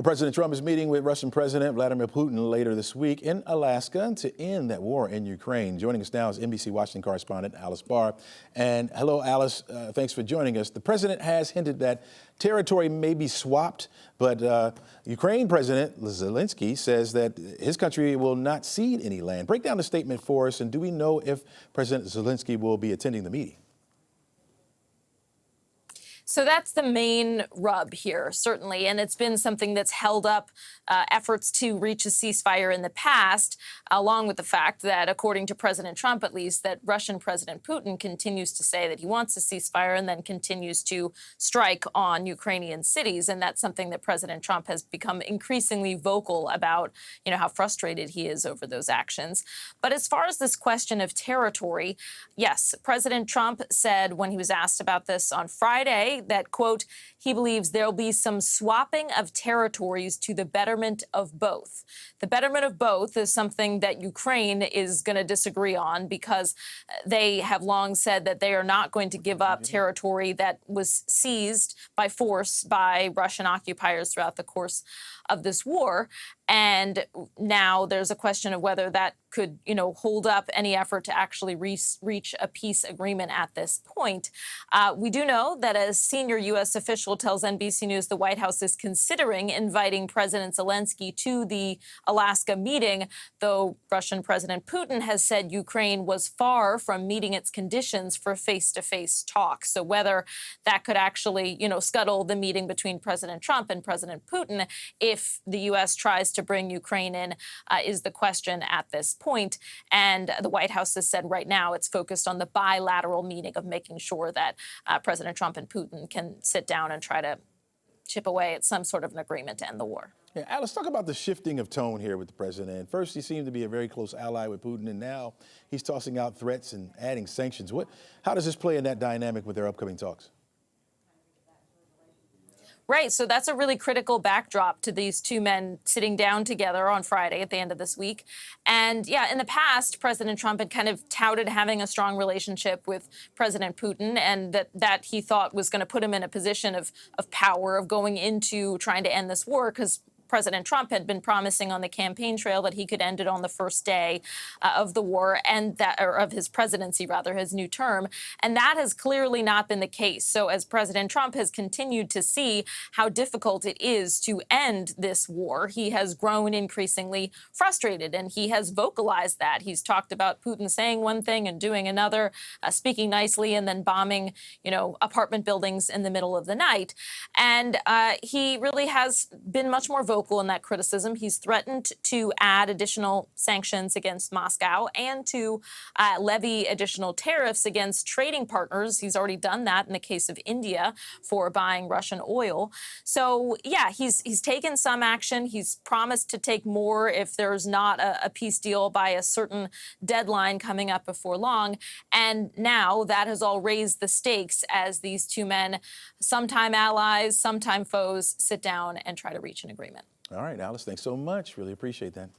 Well, President Trump is meeting with Russian President Vladimir Putin later this week in Alaska to end that war in Ukraine. Joining us now is NBC Washington correspondent Alice Barr. And hello, Alice. Thanks for joining us. The president has hinted that territory may be swapped, but Ukraine President Zelensky says that his country will not cede any land. Break down the statement for us, and do we know if President Zelensky will be attending the meeting? So that's the main rub here, certainly, and it's been something that's held up efforts to reach a ceasefire in the past, along with the fact that, according to President Trump at least, that Russian President Putin continues to say that he wants a ceasefire and then continues to strike on Ukrainian cities. And that's something that President Trump has become increasingly vocal about, how frustrated he is over those actions. But as far as this question of territory, yes, President Trump said when he was asked about this on Friday that, quote, he believes there'll be some swapping of territories to the betterment of both. The betterment of both is something that Ukraine is going to disagree on because they have long said that they are not going to give up territory that was seized by force by Russian occupiers throughout the course of this war. And now there's a question of whether that could, hold up any effort to actually reach a peace agreement at this point. We do know that a senior U.S. official tells NBC News the White House is considering inviting President Zelensky to the Alaska meeting, though Russian President Putin has said Ukraine was far from meeting its conditions for face-to-face talks. So whether that could actually, scuttle the meeting between President Trump and President Putin if the U.S. tries to bring Ukraine in is the question at this point. And the White House has said right now it's focused on the bilateral meeting of making sure that President Trump and Putin can sit down and try to chip away at some sort of an agreement to end the war. Yeah, Alice, talk about the shifting of tone here with the president. First, he seemed to be a very close ally with Putin, and now he's tossing out threats and adding sanctions. How does this play in that dynamic with their upcoming talks? Right. So that's a really critical backdrop to these two men sitting down together on Friday at the end of this week. And yeah, in the past, President Trump had kind of touted having a strong relationship with President Putin, and that he thought was going to put him in a position of power, of going into trying to end this war, because President Trump had been promising on the campaign trail that he could end it on the first day of the war, or of his presidency, rather, his new term. And that has clearly not been the case. So as President Trump has continued to see how difficult it is to end this war, he has grown increasingly frustrated, and he has vocalized that. He's talked about Putin saying one thing and doing another, speaking nicely and then bombing, apartment buildings in the middle of the night. And he really has been much more vocal in that criticism. He's threatened to add additional sanctions against Moscow and to levy additional tariffs against trading partners. He's already done that in the case of India for buying Russian oil. So, yeah, he's taken some action. He's promised to take more if there's not a peace deal by a certain deadline coming up before long. And now that has all raised the stakes as these two men, sometime allies, sometime foes, sit down and try to reach an agreement. All right, Alice, thanks so much. Really appreciate that.